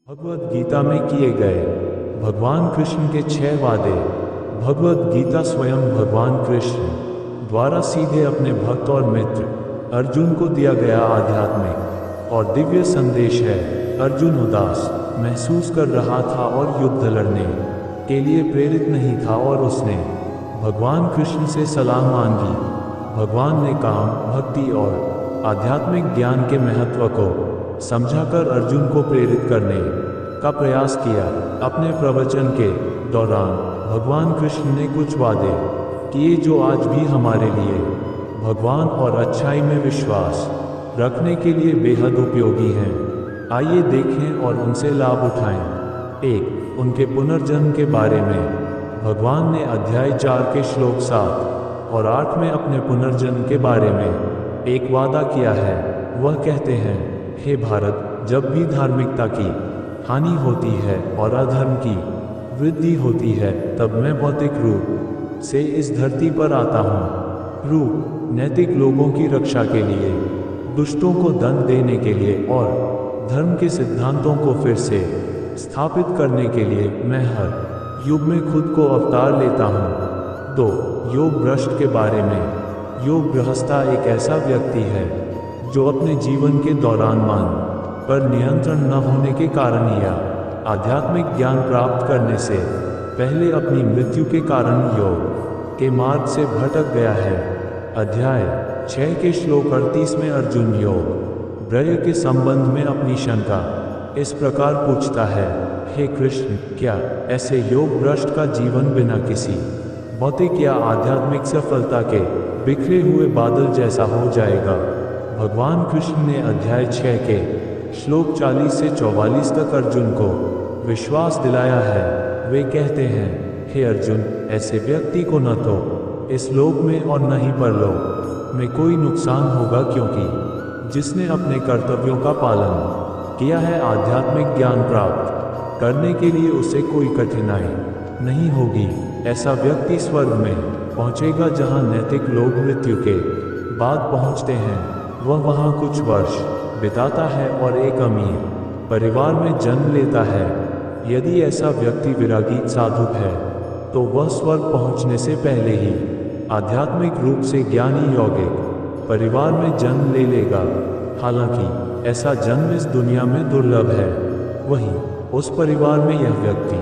भगवद गीता में किए गए भगवान कृष्ण के 6 वादे। भगवद गीता स्वयं भगवान कृष्ण द्वारा सीधे अपने भक्त और मित्र अर्जुन को दिया गया आध्यात्मिक और दिव्य संदेश है। अर्जुन उदास महसूस कर रहा था और युद्ध लड़ने के लिए प्रेरित नहीं था और उसने भगवान कृष्ण से सलाह मांगी। भगवान ने काम, भक्ति और आध्यात्मिक ज्ञान के महत्व को समझाकर अर्जुन को प्रेरित करने का प्रयास किया। अपने प्रवचन के दौरान भगवान कृष्ण ने कुछ वादे किए जो आज भी हमारे लिए भगवान और अच्छाई में विश्वास रखने के लिए बेहद उपयोगी हैं। आइए देखें और उनसे लाभ उठाएं। 1. उनके पुनर्जन्म के बारे में भगवान ने अध्याय 4 के श्लोक 7 और 8 में अपने पुनर्जन्म के बारे में एक वादा किया है। वह कहते हैं, हे भारत, जब भी धार्मिकता की हानि होती है और अधर्म की वृद्धि होती है, तब मैं भौतिक रूप से इस धरती पर आता हूँ। रूप नैतिक लोगों की रक्षा के लिए, दुष्टों को दंड देने के लिए और धर्म के सिद्धांतों को फिर से स्थापित करने के लिए मैं हर युग में खुद को अवतार लेता हूँ। 2. योग भ्रष्ट के बारे में योग गृहस्था एक ऐसा व्यक्ति है जो अपने जीवन के दौरान मन पर नियंत्रण न होने के कारण या आध्यात्मिक ज्ञान प्राप्त करने से पहले अपनी मृत्यु के कारण योग के मार्ग से भटक गया है। अध्याय 6 के श्लोक 38 में अर्जुन योग भ्रय के संबंध में अपनी शंका इस प्रकार पूछता है, हे कृष्ण, क्या ऐसे योग भ्रष्ट का जीवन बिना किसी भौतिक या आध्यात्मिक सफलता के बिखरे हुए बादल जैसा हो जाएगा? भगवान कृष्ण ने अध्याय 6 के श्लोक 40 से 44 तक अर्जुन को विश्वास दिलाया है। वे कहते हैं, हे अर्जुन, ऐसे व्यक्ति को न तो इस लोक में और न ही परलोक में कोई नुकसान होगा, क्योंकि जिसने अपने कर्तव्यों का पालन किया है, आध्यात्मिक ज्ञान प्राप्त करने के लिए उसे कोई कठिनाई नहीं होगी। ऐसा व्यक्ति स्वर्ग में पहुंचेगा, जहां नैतिक लोग मृत्यु के बाद पहुंचते हैं। वह वहां कुछ वर्ष बिताता है और एक अमीर परिवार में जन्म लेता है। यदि ऐसा व्यक्ति विरागी साधु है, तो वह स्वर्ग पहुंचने से पहले ही आध्यात्मिक रूप से ज्ञानी यौगिक परिवार में जन्म ले लेगा। हालांकि ऐसा जन्म इस दुनिया में दुर्लभ है, वहीं उस परिवार में यह व्यक्ति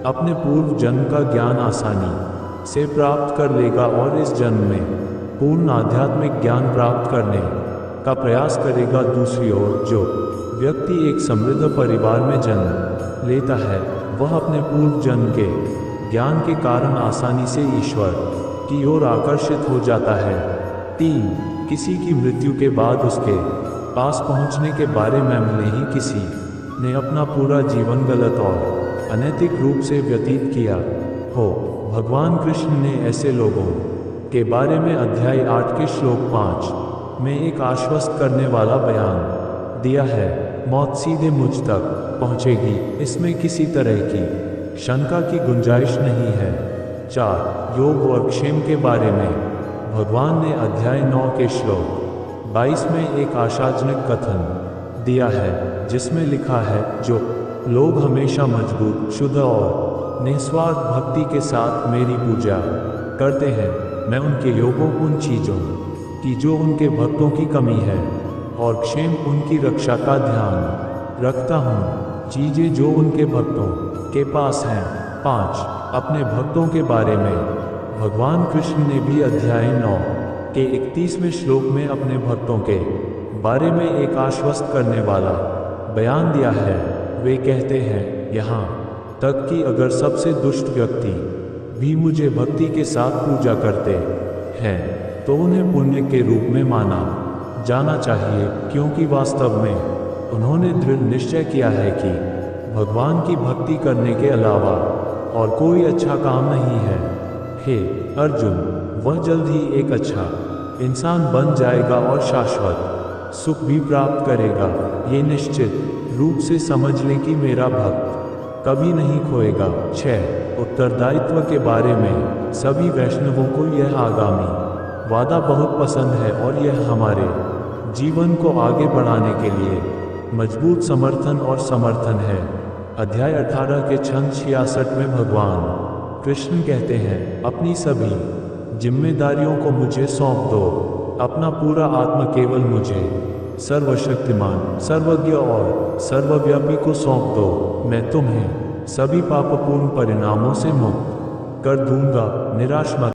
अपने पूर्व जन्म का ज्ञान आसानी से प्राप्त कर लेगा और इस जन्म में पूर्ण आध्यात्मिक ज्ञान प्राप्त करने का प्रयास करेगा। दूसरी ओर, जो व्यक्ति एक समृद्ध परिवार में जन्म लेता है, वह अपने पूर्व जन्म के ज्ञान के कारण आसानी से ईश्वर की ओर आकर्षित हो जाता है। 3. किसी की मृत्यु के बाद उसके पास पहुंचने के बारे में भले ही किसी ने अपना पूरा जीवन गलत और अनैतिक रूप से व्यतीत किया हो, भगवान कृष्ण ने ऐसे लोगों के बारे में अध्याय 8 के श्लोक 5 में एक आश्वस्त करने वाला बयान दिया है। मौत सीधे मुझ तक पहुंचेगी, इसमें किसी तरह की शंका की गुंजाइश नहीं है। 4. योग और क्षेम के बारे में भगवान ने अध्याय 9 के श्लोक 22 में एक आशाजनक कथन दिया है, जिसमें लिखा है, जो लोग हमेशा मजबूत, शुद्ध और निस्वार्थ भक्ति के साथ मेरी पूजा करते हैं, मैं उनके योगों, उन चीज़ों की जो उनके भक्तों की कमी है, और क्षेम, उनकी रक्षा का ध्यान रखता हूँ, चीज़ें जो उनके भक्तों के पास हैं। 5. अपने भक्तों के बारे में भगवान कृष्ण ने भी अध्याय 9 के 31वें श्लोक में अपने भक्तों के बारे में एक आश्वस्त करने वाला बयान दिया है। वे कहते हैं, यहाँ तक कि अगर सबसे दुष्ट व्यक्ति भी मुझे भक्ति के साथ पूजा करते हैं, तो उन्हें पुण्य के रूप में माना जाना चाहिए, क्योंकि वास्तव में उन्होंने दृढ़ निश्चय किया है कि भगवान की भक्ति करने के अलावा और कोई अच्छा काम नहीं है। हे अर्जुन, वह जल्द ही एक अच्छा इंसान बन जाएगा और शाश्वत सुख भी प्राप्त करेगा। ये निश्चित रूप से समझ लें कि मेरा भक्त कभी नहीं खोएगा। 6. उत्तरदायित्व के बारे में सभी वैष्णवों को यह आगामी वादा बहुत पसंद है और यह हमारे जीवन को आगे बढ़ाने के लिए मजबूत समर्थन और समर्थन है। अध्याय 18 के छंद 66 में भगवान कृष्ण कहते हैं, अपनी सभी जिम्मेदारियों को मुझे सौंप दो, अपना पूरा आत्मा केवल मुझे सर्वशक्तिमान, सर्वज्ञ और सर्वव्यापी को सौंप दो। मैं तुम्हें सभी पापपूर्ण परिणामों से मुक्त कर दूंगा। निराश मत